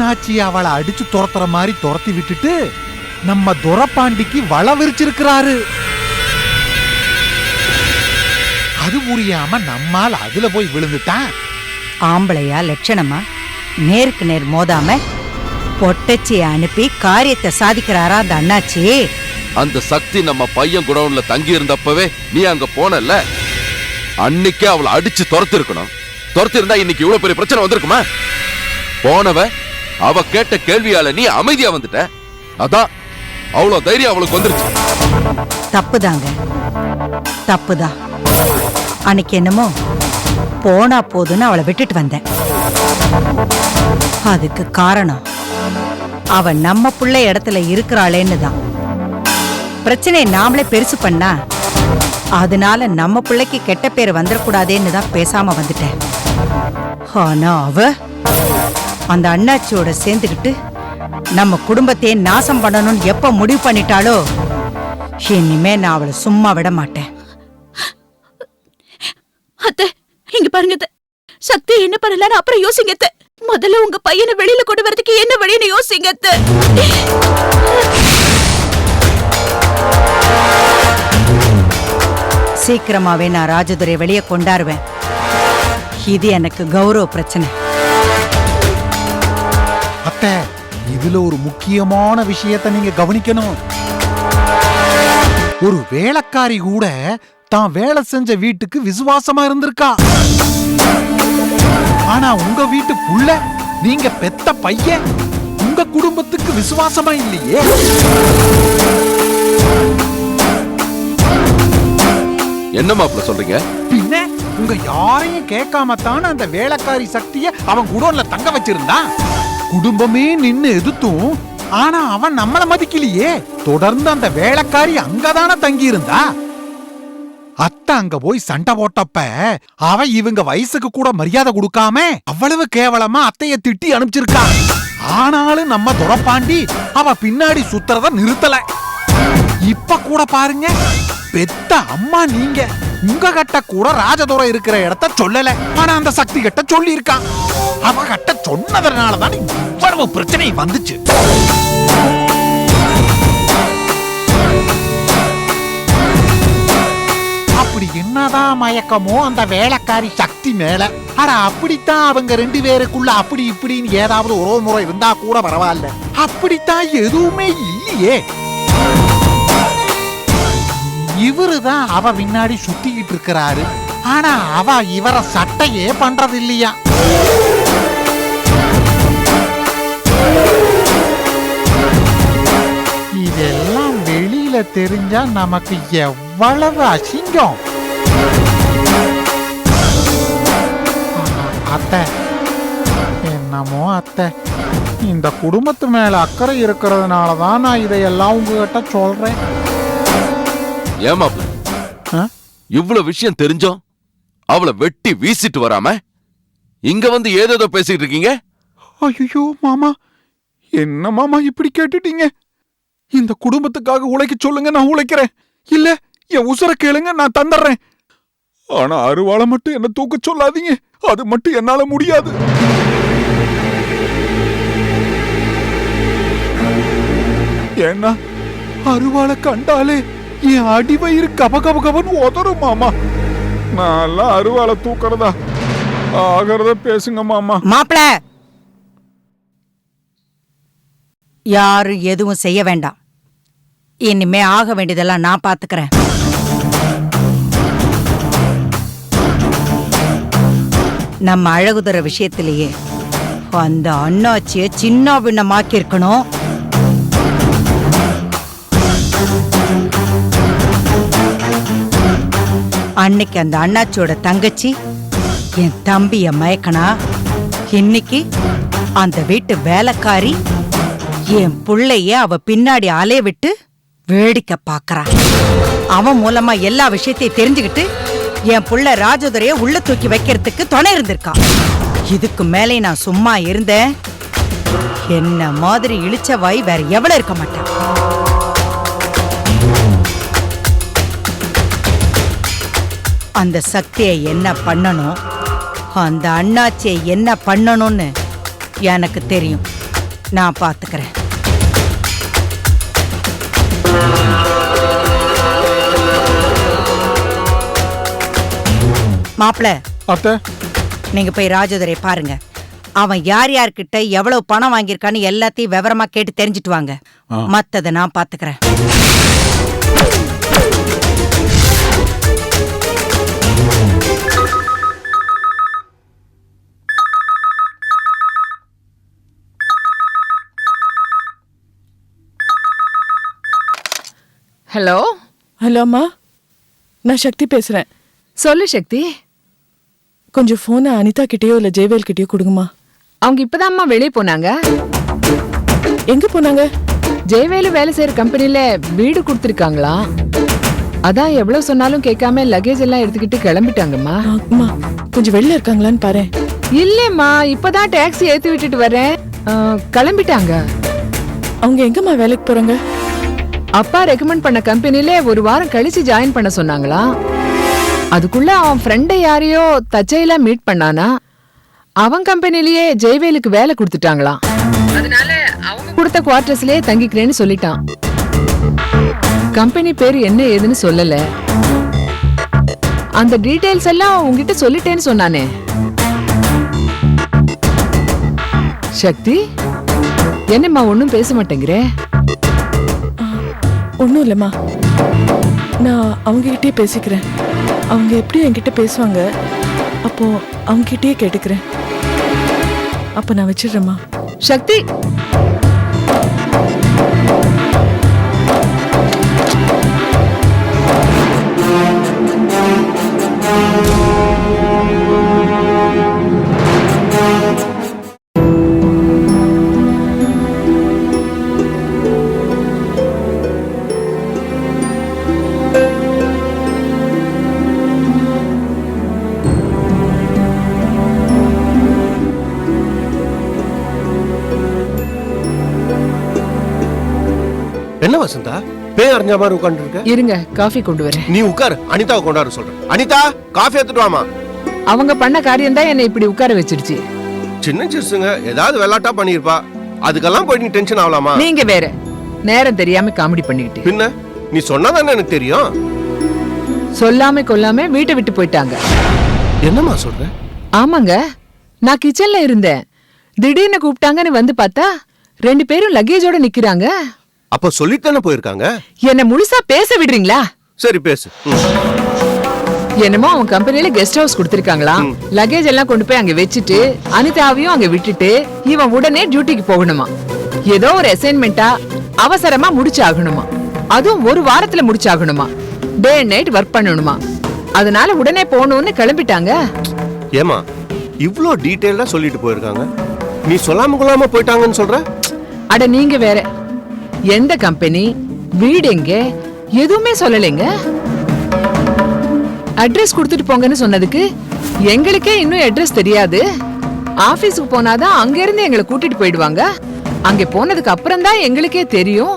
அண்ணாச்சி அவளை அடிச்சு துரத்துற மாதிரி துரத்தி விட்டுட்டு நம்ம துரப்பாண்டிக்கு வள விரிச்சிருக்கிறாரு. அது புரியாம நம்மால் அதுல போய் விழுந்துட்டான். ஆம்பளையா லட்சணமா நேருக்கு நேர் மோதாம பொட்டச்சிய அனுப்பி காரியத்தை சாதிக்கிறாரா அந்த அண்ணாச்சி? அந்த சக்தி நம்ம பையன் குடவுன்ல தங்கி இருந்தப்பவே நீ அங்க போனல, அன்னைக்கே அவளை அடிச்சு துரத்து இருக்கணும். துரத்து இருந்தா இன்னைக்கு இவ்வளவு பெரிய பிரச்சனை வந்திருக்குமா? போனவ அவ கேட்ட கேள்வியால நீ அமைதியா வந்துட்ட. அதான் அவ்வளவு தைரியம் அவளுக்கு வந்துருச்சு. தப்புதாங்க, தப்புதான். அன்னைக்கு என்னமோ போனா போதுன்னு அவளை விட்டுட்டு வந்தேன். அதுக்கு காரணம் அவ நம்ம புள்ள இடத்துல இருக்கிறாளேன்னு தான். பிரச்சனையை நாமளே பெருசு பண்ணா அதனால நம்ம பிள்ளைக்கு கெட்ட பேர் வந்துடக்கூடாதேன்னு தான் பேசாம வந்துட்டேன். ஆனா அவ அந்த அண்ணாச்சியோட சேர்ந்துக்கிட்டு நம்ம குடும்பத்தையே நாசம் பண்ணணும்னு எப்ப முடிவு பண்ணிட்டாலோ இனிமே நான் அவளை சும்மா விட மாட்டேன். அத்தை, இங்க பாருங்க, சக்தி என்ன பண்ணலான்னு அப்புறம் யோசிங்க. முதல்ல உங்க பையனை வெளியில கொண்டு வரதுக்கு என்ன வழின்னு யோசிங்க. சீக்கிரமாவே நான் ராஜதுரை வெளியே கொண்டாருவேன். இது எனக்கு கௌரவ பிரச்சனை. அத்தை, இதுல ஒரு முக்கியமான விஷயத்தை நீங்க கவனிக்கணும். ஒரு வேலைக்காரி கூட தான் வேலை செஞ்ச வீட்டுக்கு விசுவாசமா இருந்திருக்கா. ஆனா உங்க வீட்டு புள்ள, நீங்க பெத்த பையன், உங்க குடும்பத்துக்கு விசுவாசமா இல்லையே. என்ன மாப்ள சொல்றீங்க? பின்ன உங்க யாரையும் கேட்காம தானே அந்த வேலைக்காரி சக்திய அவன் குடோன்ல தங்க வச்சிருந்தான். குடும்பமே நின்னு எதிர்த்தும் ஆனா அவன் நம்மள மதிக்கலையே. தொடர்ந்து அந்த வேலைக்காரி அங்கதானே தங்கி இருந்தா. அத்தை அங்க போய் சண்டை போட்டப்ப அவ இவங்க வயசுக்கு கூட மரியாதை கொடுக்காம அவ்வளவு கேவலமா அத்தைய திட்டி அனுப்பிச்சிருக்கா. ஆனாலும் நம்ம துரப்பாண்டி அவ பின்னாடி சுத்துறத நிறுத்தல. இப்ப கூட பாருங்க, பெத்த அம்மா நீங்க உங்க கட்ட கூட ராஜதுரை இருக்கிற இடத்த சொல்லல. ஆனா அந்த சக்தி கட்ட சொல்லி இருக்கான். அவ கட்ட சொன்னதனாலதான் இவ்வளவு பிரச்சனை வந்துச்சு. அப்படி என்னதான் மயக்கமோ அந்த வேலைக்காரி சக்தி மேல. ஆனா அப்படித்தான் அவங்க ரெண்டு பேருக்குள்ள அப்படி இப்படின்னு ஏதாவது ஒரு முறை இருந்தா கூட பரவாயில்ல. அப்படித்தான் எதுவுமே இல்லையே. இவருதான் அவ பின்னாடி சுத்திக்கிட்டு இருக்கிறாரு. ஆனா அவ இவர சட்டையே பண்றது இல்லையா. இதெல்லாம் வெளியில தெரிஞ்சா நமக்கு எவ்வளவு அசிங்கம். அத்தை, என்னமோ அத்தை, இந்த குடும்பத்து மேல அக்கறை இருக்கிறதுனாலதான் நான் இதையெல்லாம் உங்ககிட்ட சொல்றேன். ஏமாப்ல, இவ்வளவு விஷயம் தெரிஞ்சோம் அவளை வெட்டி வீசிட்டு வராம இங்க வந்து ஏதேதோ பேசிட்டு இருக்கீங்க. ஐயோ மாமா, என்ன மாமா இப்படி கேட்டுட்டீங்க? இந்த குடும்பத்துக்காக உழைக்க சொல்லுங்க, நான் உழைக்கிறேன். இல்ல என் உசுர கேளுங்க, நான் தந்துடுறேன். ஆனா அருவாளை மட்டும் என்ன தூக்க சொல்லாதீங்க. அது மட்டும் என்னால முடியாது. ஏன்னா அருவாளை கண்டாலே என் அடிவயிறு கபகபகபன்னு உதறும் மாமா. நான் அருவாளை தூக்கறதா ஆகிறத பேசுங்க மாமா. மாப்பிள, யாரும் எதுவும் செய்ய வேண்டாம். இனிமே ஆக வேண்டியதெல்லாம் நான் பாத்துக்கிறேன். நம்ம அழகுதுற விஷயத்திலேயே அந்த அண்ணாச்சிய சின்ன பின்னமாக்கி இருக்கணும். அன்னைக்கு அந்த அண்ணாச்சியோட தங்கச்சி என் தம்பிய மயக்கனா, இன்னைக்கு அந்த வீட்டு வேலைக்காரி என் புள்ளைய அவ பின்னாடி அலைய விட்டு வேடிக்கை பாக்குறா. அவன் மூலமா எல்லா விஷயத்தையும் தெரிஞ்சுக்கிட்டு என் புள்ள ராஜதுரைய உள்ள தூக்கி வைக்கிறதுக்கு துணை இருந்திருக்கா. இதுக்கு மேலே நான் சும்மா இருந்தேன், என்ன மாதிரி இழிச்ச வாய் வேற எவ்வளவு இருக்க மாட்டேன். அந்த சக்தியை என்ன பண்ணணும், அந்த அண்ணாச்சியை என்ன பண்ணணும்னு எனக்கு தெரியும். நான் பாத்துக்கிறேன். மாப்பிள, அத்தை, நீங்க போய் ராஜதுரை பாருங்க. அவன் யார் யார்கிட்ட எவ்வளவு பணம் வாங்கியிருக்கான்னு எல்லாத்தையும் விவரமா கேட்டு தெரிஞ்சிட்டு வாங்க. மத்தத நான் பாத்துக்கிறேன். ஹலோ. ஹலோ அம்மா, நான் சக்தி பேசுறேன். சொல்லு சக்தி. கொஞ்சம் போனை அனிதா கிட்டயோ இல்ல ஜெயவேல் கிட்டயோ கொடுங்கம்மா. அவங்க இப்பதான்மா வெளியே போனாங்க. எங்க போனாங்க? ஜெயவேலு வேலை செய்யற கம்பெனில வீடு கொடுத்துருக்காங்களா. அதான் எவ்வளவு சொன்னாலும் கேட்காம லக்கேஜ் எல்லாம் எடுத்துக்கிட்டு கிளம்பிட்டாங்கம்மா. அம்மா, கொஞ்சம் வெளில இருக்காங்களான்னு பாரு. இல்லம்மா, இப்பதான் டாக்ஸி ஏத்தி விட்டுட்டு வரேன். கிளம்பிட்டாங்க. அவங்க எங்கம்மா வேலைக்கு போறாங்க? அப்பா ரெக்கமெண்ட் பண்ண கம்பெனில ஒரு வாரம் கழிச்சு ஜாயின் பண்ண சொன்னாங்களா. அதுக்குள்ள அவன் ஃப்ரெண்டை யாரையோ தச்சையில மீட் பண்ணானா. அவன் கம்பெனிலேயே ஜெயவேலுக்கு வேலை கொடுத்துட்டாங்களாம். அதனால அவங்க கொடுத்த குவார்டர்ஸ்லயே தங்கிக்கிறேன்னு சொல்லிட்டான். கம்பெனி பேரு என்ன ஏதுன்னு சொல்லல. அந்த டீடைல்ஸ் எல்லாம் உங்ககிட்ட சொல்லிட்டேன்னு சொன்னானே. சக்தி, என்னம்மா ஒன்னும் பேச மாட்டேங்கிற? ஒன்றும் இல்லைம்மா, நான் அவங்ககிட்டயே பேசிக்கிறேன். அவங்க எப்படியும் என்கிட்ட பேசுவாங்க, அப்போ அவங்ககிட்டயே கேட்டுக்கிறேன். அப்ப நான் வச்சிடுறேம்மா. சக்தி, என்ன வசந்தா பேய் அறிஞ்ச மாதிரி உட்கார்ந்து இருக்க? இருங்க, காஃபி கொண்டு வரேன். நீ உட்காரு, அனிதாவை கொண்டாட சொல்றேன். அனிதா, காஃபி எடுத்துட்டு வாமா. அவங்க பண்ண காரியம் தான் என்னை இப்படி உட்கார வச்சிருச்சு. சின்ன சிறுசுங்க ஏதாவது விளையாட்டா பண்ணிருப்பா, அதுக்கெல்லாம் போய் நீ டென்ஷன் ஆகலாமா? நீங்க வேற நேரம் தெரியாம காமெடி பண்ணிக்கிட்டு. பின்ன நீ சொன்னாதானே எனக்கு தெரியும். சொல்லாம கொல்லாம வீட்டை விட்டு போயிட்டாங்க. என்னம்மா சொல்ற? ஆமாங்க, நான் கிச்சன்ல இருந்தேன். திடீர்னு கூப்பிட்டாங்கன்னு வந்து பார்த்தா 2 பேரும் லக்கேஜோட நிக்கிறாங்க. அப்ப சொல்லித்தானே போயிருக்காங்க. என்ன முழுசா பேச விடுறீங்களா? சரி பேசு. என்னமோ அவன் கம்பெனில கெஸ்ட் ஹவுஸ் கொடுத்திருக்காங்களா. லக்கேஜ் எல்லாம் கொண்டு போய் அங்க வச்சுட்டு அனிதாவையும் அங்க விட்டுட்டு இவன் உடனே டியூட்டிக்கு போகணுமா. ஏதோ ஒரு அசைன்மெண்டா அவசரமா முடிச்சாகணுமா. அதுவும் ஒரு வாரத்துல முடிச்சாகணுமா. டே அண்ட் நைட் ஒர்க் பண்ணணுமா. அதனால உடனே போகணும்னு கிளம்பிட்டாங்க. ஏமா இவ்ளோ டீடைலா சொல்லிட்டு போயிருக்காங்க, நீ சொல்லாம கொள்ளாம போயிட்டாங்கன்னு சொல்ற? அட நீங்க வேற, எந்த கம்பெனி, வீடு எங்க, எதுவுமே சொல்லலைங்க. அட்ரஸ் கொடுத்துட்டு போங்கன்னு சொன்னதுக்கு எங்களுக்கே இன்னும் அட்ரஸ் தெரியாது. ஆபீஸ்க்கு போனாதான் அங்க இருந்து எங்களை கூட்டிட்டு போயிடுவாங்க. அங்க போனதுக்கு அப்புறம் தான் எங்களுக்கே தெரியும்.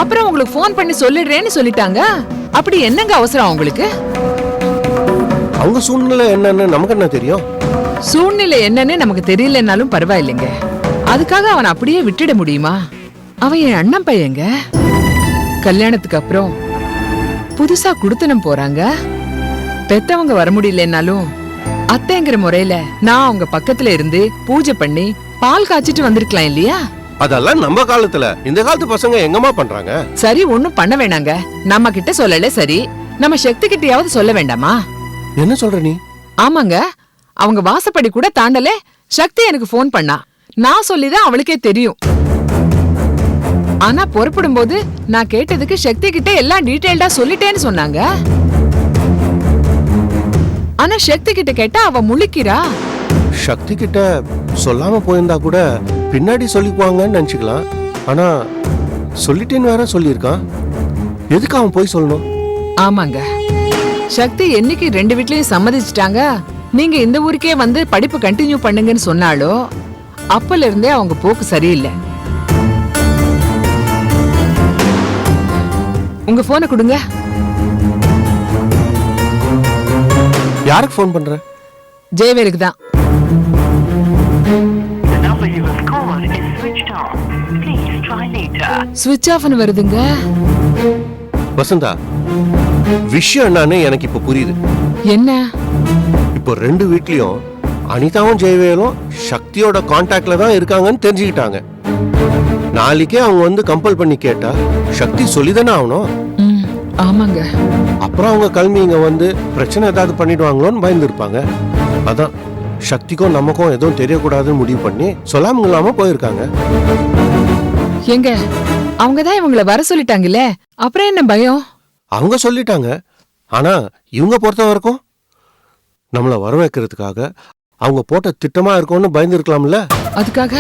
அப்புறம் உங்களுக்கு போன் பண்ணி சொல்லிடுறேன்னு சொல்லிட்டாங்க. அப்படி என்னங்க அவசரம் உங்களுக்கு? அவங்க சூழ்நிலை என்னன்னு நமக்கு என்ன தெரியும்? சூழ்நிலை என்னன்னு நமக்கு தெரியலனாலும் பரவாயில்லைங்க. அதுக்காக அவன் அப்படியே விட்டுட முடியுமா? அவன் என் அண்ணன் பையங்க. கல்யாணத்துக்கு அப்புறம் புதுசா குடுத்தனம் போறாங்க. பெத்தவங்க வர முடியலனாலும் அத்தைங்கிற முறையில நான் அவங்க பக்கத்துல இருந்து பூஜை பண்ணி பால் காய்ச்சிட்டு வந்திருக்கலாம் இல்லையா? அதெல்லாம் நம்ம காலத்துல, இந்த காலத்து பசங்க எங்கம்மா பண்றாங்க? சரி, ஒண்ணும் பண்ண வேணாங்க. நம்ம கிட்ட சொல்லல, சரி நம்ம சக்தி கிட்டயாவது சொல்ல வேண்டாமா? என்ன சொல்ற நீ? ஆமாங்க, அவங்க வாசப்படி கூட தாண்டலே. சக்தி எனக்கு போன் பண்ணா. நான் சொல்லிதான் அவளுக்கே தெரியும். ஆனா புறப்படும் போது நான் கேட்டதுக்கு சக்தி கிட்ட எல்லாம் டீடைல்டா சொல்லிட்டேன்னு சொன்னாங்க. ஆனா சக்தி கிட்ட கேட்டா அவ முழிக்கிறா. சக்தி கிட்ட சொல்லாம போயிருந்தா கூட பின்னாடி சொல்லிக்குவாங்கன்னு நினைச்சுக்கலாம். ஆனா சொல்லிட்டேன்னு வேற சொல்லியிருக்கான். எதுக்கு அவன் போய் சொல்லணும்? ஆமாங்க, சக்தி என்னைக்கு 2 வீட்லயும் சம்மதிச்சிட்டாங்க, நீங்க இந்த ஊருக்கே வந்து படிப்பு கண்டினியூ பண்ணுங்கன்னு சொன்னாலோ அப்பல இருந்தே அவங்க போக்கு சரியில்லை. உங்க போனை கொடுங்க. யாருக்கு போன் பண்ற? ஜெயவேலுக்கு தான். The number you have called is switched off. சுவிட்ச் ஆஃப்னு வருதுங்க. வசந்தா, விஷயம் என்னன்னு எனக்கு இப்ப புரியுது. என்ன? இப்போ 2 வீட்லயும் அனிதாவும் ஜெயவேலும் சக்தியோட கான்டாக்ட்ல தான் இருக்காங்கன்னு தெரிஞ்சுக்கிட்டாங்க. நாளைக்கே அவங்க வந்து கம்பல் பண்ணி கேட்டா சக்தி சொல்லிதானே ஆகணும். ம், ஆமாங்க. அப்புறம் அவங்க கிளம்பி இங்க வந்து பிரச்சனை ஏதாவது பண்ணிடுவாங்களோன்னு பயந்துருப்பாங்க. அதான் சக்திக்கும் நமக்கும் எதுவும் தெரியக்கூடாதுன்னு முடிவு பண்ணி சொல்லாம இல்லாம போயிருக்காங்க. எங்க அவங்க தான் இவங்கள வர சொல்லிட்டாங்கல்ல, அப்புறம் என்ன பயம்? அவங்க சொல்லிட்டாங்க. ஆனா இவங்க பொறுத்த வரைக்கும் நம்மள வர வைக்கிறதுக்காக அவங்க போட்ட திட்டமா இருக்கும்னு பயந்துருக்கலாம்ல. அதுக்காக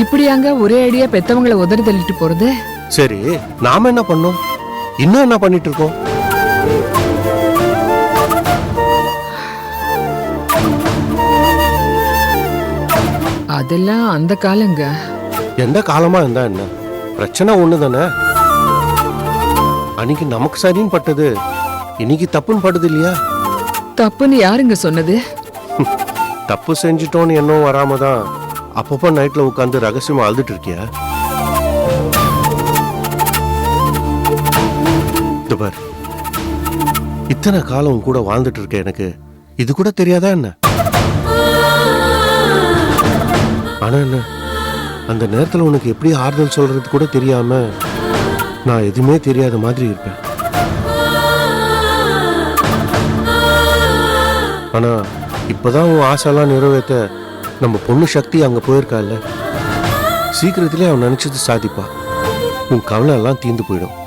இப்படியாங்க ஒரே அடியா பெத்தவங்களை உதறி தள்ளிட்டு போறது? சரி, நாம என்ன பண்ணோம்? இன்னும் என்ன பண்ணிட்டு இருக்கோம்? அதெல்லாம் அந்த காலங்க. எந்த காலமா இருந்தா என்ன, பிரச்சனை ஒண்ணுதானே. அன்னைக்கு நமக்கு சரின்னு பட்டது இன்னைக்கு தப்புன்னு படுது இல்லையா? தப்புன்னு யாருங்க சொன்னது? தப்பு செஞ்சிட்டோன்னு என்னவும் வராம தான் அப்பப்போ நைட்ல உட்காந்து ரகசியமா அழுதுட்டு இருக்கியா? இதோ பார், இத்தனை காலம் உன் கூட வாழ்ந்துட்டு இருக்க எனக்கு இது கூட தெரியாதா என்ன? ஆனா என்ன, அந்த நேரத்துல உனக்கு எப்படி ஆறுதல் சொல்றது கூட தெரியாம நான் எதுவுமே தெரியாத மாதிரி இருப்பேன். ஆனா இப்பதான் உன் ஆசைலாம் நிறைவேற்ற நம்ம பொண்ணு சக்தி அங்க போயிருக்கால. சீக்கிரத்திலே அவன் நினைச்சது சாதிப்பா. உன் கவலை எல்லாம் தீர்ந்து போயிடும்.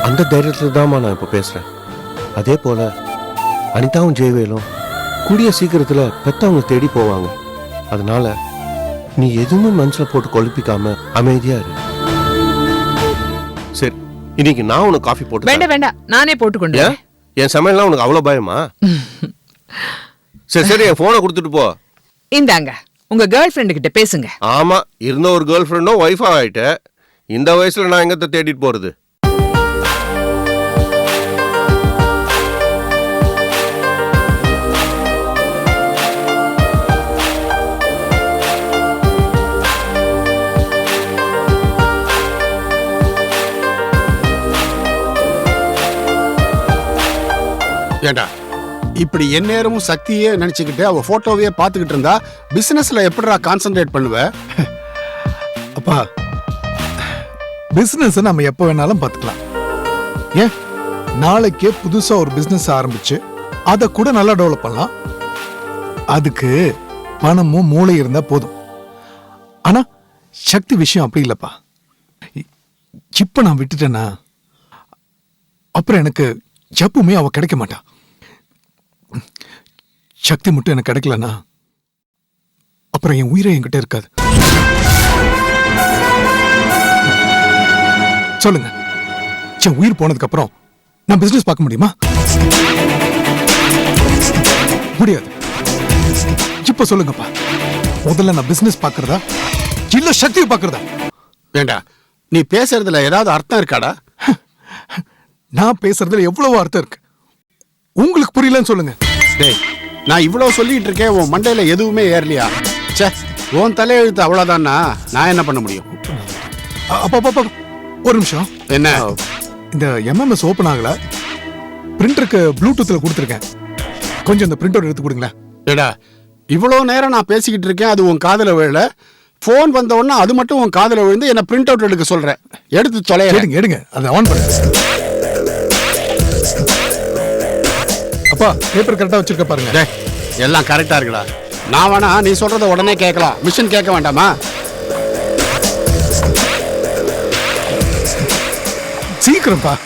அந்த தைரியத்துல தான்மா நான் இப்ப பேசுறேன். அதே போல அனிதாவும் ஜெயவேலும் கூடிய சீக்கிரத்துல பெத்தவங்க தேடி போவாங்க. அதனால நீ எதுவுமே மனசுல போட்டு கொழுப்பிக்காம அமைதியா இரு. சரி, இன்னைக்கு நான் உனக்கு காஃபி போட்டு வேண்டாம் வேண்டாம், நானே போட்டுக்கொண்டு ஏன்? என் சமையல்லாம் உனக்கு அவ்வளவு பயமா? சரி சரி, என் போனை கொடுத்துட்டு போ. இந்தாங்க, உங்க கேர்ள் ஃப்ரெண்டு கிட்ட பேசுங்க. ஆமா, இருந்த ஒரு கேர்ள் ஃப்ரெண்டும் ஒய்ஃபா ஆயிட்ட. இந்த வயசுல நான் எங்கத்த தேடிட்டு போறது? ஏண்டா இப்படி எந்நேரமும் சக்தியே நினைச்சுக்கிட்டு அவ போட்டோவையே பார்த்துக்கிட்டு இருந்தா பிசினஸ்ல எப்படிடா கான்சென்ட்ரேட் பண்ணுவ? அப்பா, பிசினஸ் நம்ம எப்ப வேணாலும் பார்த்துக்கலாம். ஏன், நாளைக்கே புதுசா ஒரு பிசினஸ் ஆரம்பிச்சு அதை கூட நல்லா டெவலப் பண்ணலாம். அதுக்கு பணமும் மூளை இருந்தா போதும். ஆனா சக்தி விஷயம் அப்படி இல்லப்பா. இப்ப நான் விட்டுட்டேன்னா அப்புறம் எனக்கு எப்பவுமே அவ கிடைக்க மாட்டா. சக்தி மட்டும் எனக்கு கிடைக்கலன்னா அப்புறம் என் உயிரை என்கிட்ட இருக்காது. சொல்லுங்க, என் உயிர் போனதுக்கு அப்புறம் நான் பிசினஸ் பார்க்க முடியுமா? முடியாது. இப்ப சொல்லுங்கப்பா, முதல்ல நான் பிசினஸ் பார்க்கறதா இல்ல சக்தியை பார்க்கறதா? ஏண்டா நீ பேசுறதுல ஏதாவது அர்த்தம் இருக்காடா? நான் பேசுறதுல எவ்வளவு அர்த்தம் இருக்கு. உங்களுக்கு புரியலன்னு சொல்லுங்க. டேய், நான் இவ்வளவு சொல்லிட்டு இருக்கேன், உன் மண்டையில எதுவுமே ஏறலையா? ச்சே, உன் தலையெழுத்து அவ்வளவுதானா? நான் என்ன பண்ண முடியும்? அப்பா ஒரு நிமிஷம். என்ன? இந்த MMS ஓபன் ஆகல. பிரிண்டருக்கு ப்ளூடூத்ல கொடுத்துருக்கேன். கொஞ்சம் இந்த பிரிண்டர் எடுத்து கொடுங்களேன். ஏடா, இவ்வளவு நேரம் நான் பேசிக்கிட்டு இருக்கேன், அது உன் காதுல விழல. போன் வந்த உடனே அது மட்டும் உன் காதுல விழுந்து என்ன பிரிண்ட் அவுட் எடுக்க சொல்றேன். எடுத்து தொலைய. எடுங்க, அதை ஆன் பண்ணுங்க. அப்பா, பேப்பர் கரெக்டா வச்சிருக்க பாருங்க. டேய், எல்லாம் கரெக்டா இருக்குடா. நான் வேணா நீ சொல்றத உடனே கேட்கலாம், மிஷின் கேட்க வேண்டாமா? சீக்கிரம்ப்பா.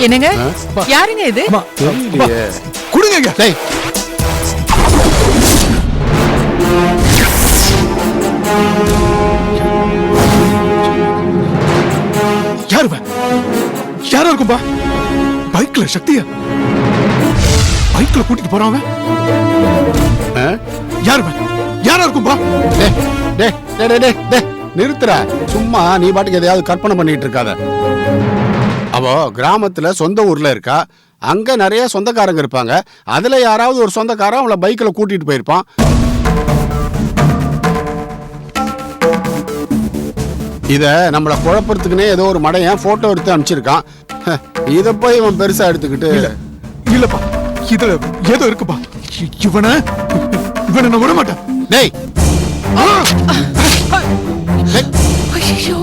என்னங்க, யாருங்க இது? அம்மா, தெரியலையே. கொடுங்க. டேய், யாரா இருக்கும்பா? பைக்ல சக்தியா பைக்ல கூட்டிட்டு போறாங்க. யாரா இருக்கும்பா? டேய், டேய், டேய், டேய், டேய், நிறுத்துற. சும்மா நீ பாட்டுக்கு எதையாவது கற்பனை பண்ணிட்டு இருக்காத. அவ கிராமத்துல சொந்த ஊர்ல இருக்கா. அங்க நிறைய சொந்தக்காரங்க இருப்பாங்க. அதுல யாராவது ஒரு சொந்தக்காரன் அவளை பைக்ல கூட்டிட்டு போயிருப்பான். இத நம்மள குழப்பறதுக்குன்னே ஏதோ ஒரு மடையன் போட்டோ எடுத்து அனுப்பிச்சிருக்கான். இத போய் இவன் பெருசா எடுத்துக்கிட்டு இல்லப்பா, இதுல ஏதோ இருக்குப்பா. இவனை நான் விட மாட்டேன். டேய், ஐயோ,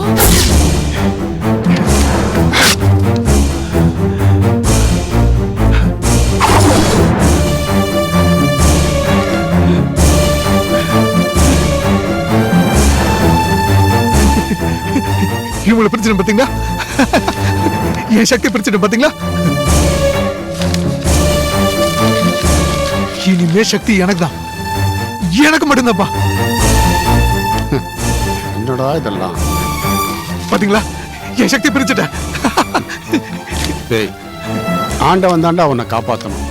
இவங்களை பிரச்சனை பாத்தீங்களா? என் சக்தி பிரச்சனை பாத்தீங்களா? இனிமே சக்தி எனக்கு தான், எனக்கு மட்டும்தான்ப்பா. என்னடா இதெல்லாம்? பாத்தீங்களா, என் சக்தி பிரிச்சுட்டேன். டேய், ஆண்டவன் தாண்டா உன்னை காப்பாத்தணும்.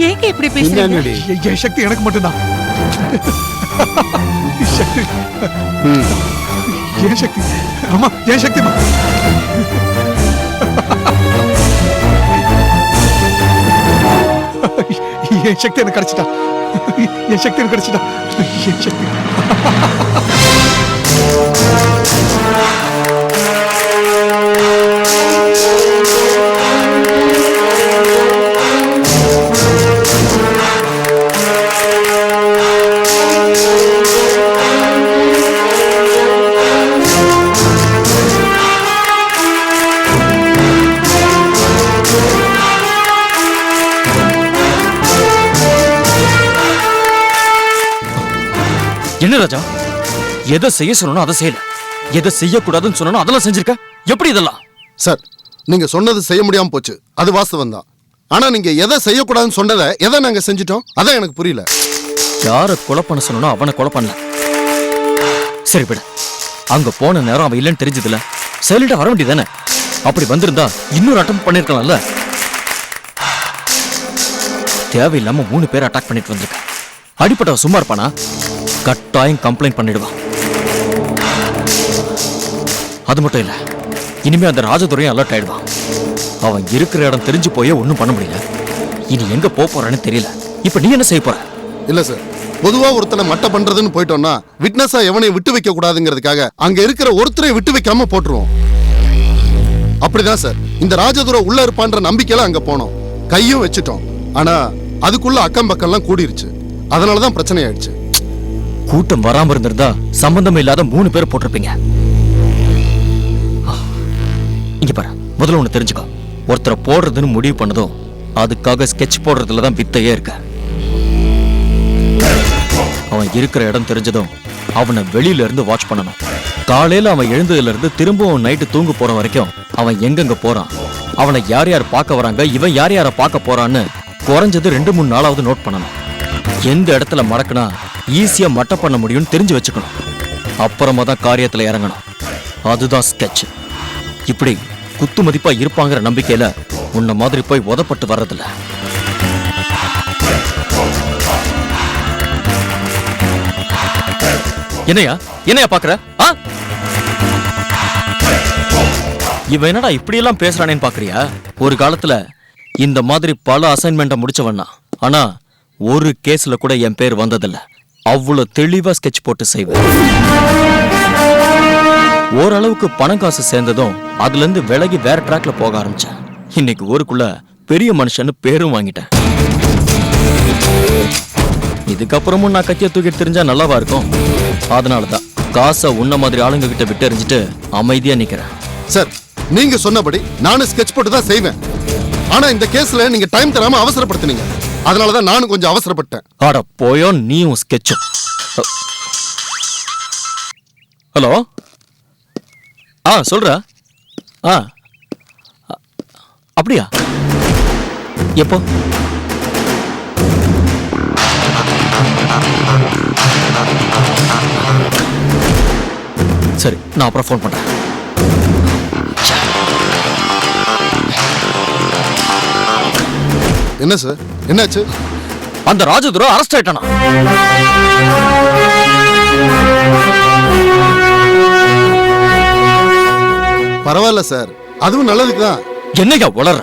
ஏங்க இப்படி பேசுறீங்க? என்னடி? என் சக்தி எனக்கு மட்டும்தான். சக்தி, என் சக்தி, ஆமா என் சக்தி. என் சக்தி எனக்கு கிடைச்சிட்டா. என் சக்தி எனக்கு கிடைச்சிட்டா. என் சக்தி. என்ன ராஜா, எதை செய்ய சொன்னோ அதை செய்யல, எதை செய்யக்கூடாதுன்னு சொன்னோ அதெல்லாம் செஞ்சிருக்க. எப்படி இதெல்லாம்? சார், நீங்க சொன்னது செய்ய முடியாம போச்சு, அது வாஸ்தவம் தான். ஆனா நீங்க எதை செய்யக்கூடாதுன்னு சொன்னதை எதை நாங்க செஞ்சிட்டோம், அதான் எனக்கு புரியல. யாரை கொலை பண்ண சொன்னோ அவனை கொலை பண்ணல. சரி விட, அங்க போன நேரம் அவன் இல்லைன்னு தெரிஞ்சதுல சைலண்டா வர வேண்டியதானே? அப்படி வந்திருந்தா இன்னொரு அட்டம் பண்ணிருக்கலாம்ல. தேவையில்லாம 3 பேர் அட்டாக் பண்ணிட்டு வந்திருக்க. அடிப்பட்டவன் சும்மா இருப்பானா? கட்டாயம் கம்ப்ளைண்ட் பண்ணிடுவான். அது மட்டும் இல்ல, இனிமே அந்த ராஜதுரையும் அலர்ட் ஆயிடுவான். அவன் இருக்கிற இடம் தெரிஞ்சு போயே ஒன்றும் பண்ண முடியல. இனி எங்க போறான்னு தெரியல. இப்ப நீ என்ன செய்ய போற? இல்ல சார், பொதுவா ஒருத்தனை மட்ட பண்றதுன்னு போயிட்டோம்னா விட்னஸா எவனையும் விட்டு வைக்க கூடாதுங்கிறதுக்காக அங்க இருக்கிற ஒருத்தரை விட்டு வைக்காம போட்டுருவோம். அப்படிதான் சார், இந்த ராஜதுரை உள்ள இருப்பான்ற நம்பிக்கையில அங்க போனோம், கையும் வச்சுட்டோம். ஆனா அதுக்குள்ள அக்கம் பக்கம்லாம் கூடிருச்சு. அதனாலதான் பிரச்சனை ஆயிடுச்சு. கூட்டம் வராம இருந்திருந்தா சம்பந்தம் இல்லாத 3 பேர் போட்டிருப்பீங்க. இங்க பாரு, முதல்ல ஒண்ணு தெரிஞ்சுக்கோ. ஒருத்தரை போடுறதுன்னு முடிவு பண்ணதும் அதுக்காக ஸ்கெட்ச் போடுறதுலதான் வித்தையே இருக்க. அவன் இருக்கிற இடம் தெரிஞ்சதும் அவனை வெளியில இருந்து வாட்ச் பண்ணணும். காலையில அவன் எழுந்ததுல இருந்து திரும்பவும் நைட்டு தூங்க போற வரைக்கும் அவன் எங்கெங்க போறான், அவனை யார் யார் பார்க்க வராங்க, இவன் யார் யாரை பார்க்க போறான்னு குறைஞ்சது 2-3 நாளாவது நோட் பண்ணணும். எந்த இடத்துல மடக்குனா ஈஸியா மட்ட பண்ண முடியும்னு தெரிஞ்சு வச்சுக்கணும். அப்புறமா தான் காரியத்துல இறங்கணும். அதுதான் ஸ்கெட்ச். இப்படி குத்து மதிப்பா இருப்பாங்கிற நம்பிக்கையில உன்ன மாதிரி போய் உதப்பட்டு வர்றதில்ல. என்னையா பாக்குற? இவன் என்னடா இப்படி எல்லாம் பேசுறானேன்னு பாக்குறியா? ஒரு காலத்துல இந்த மாதிரி பல அசைன்மெண்ட்டை முடிச்சவனா, ஆனா ஒரு கேஸ்ல கூட என் பேர் வந்ததில்ல. அவ்வளவு தெளிவா ஸ்கெட்ச் போட்டு செய்வேன். ஓரளவுக்கு பணம் காசு சேர்ந்ததும் அதுல இருந்து விலகி வேற ட்ராக்ல போக ஆரம்பிச்சேன். இன்னைக்கு ஊருக்குள்ள பெரிய மனுஷன்னு பேரும் வாங்கிட்டேன். இதுக்கப்புறமும் நான் கத்திய தூக்கிட்டு தெரிஞ்சா நல்லாவா இருக்கும்? அதனாலதான் காசை உன்ன மாதிரி ஆளுங்க கிட்ட விட்டு எறிஞ்சிட்டு அமைதியா நிக்கிறேன். சார், நீங்க சொன்னபடி நானும் ஸ்கெட்ச் போட்டு தான் செய்வேன். ஆனா இந்த கேஸ்ல நீங்க டைம் தராம அவசரப்படுத்துனீங்க. அதனாலதான் நானும் கொஞ்சம் அவசரப்பட்டேன். ஆட போயோ நீயும் ஸ்கெட்சும். ஹலோ, சொல்ற. அப்படியா? எப்போ? சரி, நான் அப்புறம் ஃபோன் பண்றேன். என்ன சார், என்னாச்சு? அந்த ராஜதுரை அரெஸ்ட் ஆயிட்டானா? பரவாயில்ல சார், அதுவும் நல்லதுக்கு தான். என்னையா உளற?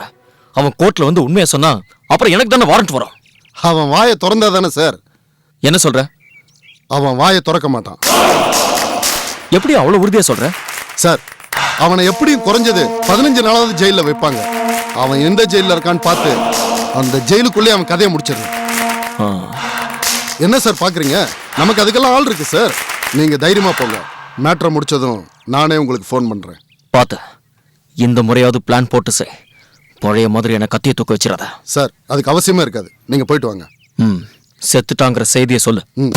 அவன் கோர்ட்ல வந்து உண்மையை சொன்னா அப்புறம் எனக்கு தானே வாரண்ட் வரும். அவன் வாயை திறந்தா தானே சார். என்ன சொல்ற? அவன் வாயை திறக்க மாட்டான். எப்படி அவ்வளவு உறுதியா சொல்ற? சார், அவனை எப்படியும் குறைஞ்சது 15 நாளாவது ஜெயில வைப்பாங்க. அவன் எந்த ஜெயில இருக்கான்னு பார்த்து அந்த ஜெயிலுக்குள்ளே அவன் கதையை முடிச்சிடணும். ஆ, என்ன சார் பாக்குறீங்க? நமக்கு அதுக்கெல்லாம் ஆள் இருக்கு சார். நீங்க தைரியமா போங்க. மேட்ரை முடிச்சதும் நானே உங்களுக்கு ஃபோன் பண்றேன். பார்த்த இந்த முறையாவது பிளான் போட்டு செய். பழைய மாதிரி என்ன கத்தியை தூக்க வச்சிடாத. சார், அதுக்கு அவசியமே இருக்காது. நீங்க போயிட்டு வாங்க. ம், செத்துட்டாங்கிற செய்தியை சொல்லு. ம்.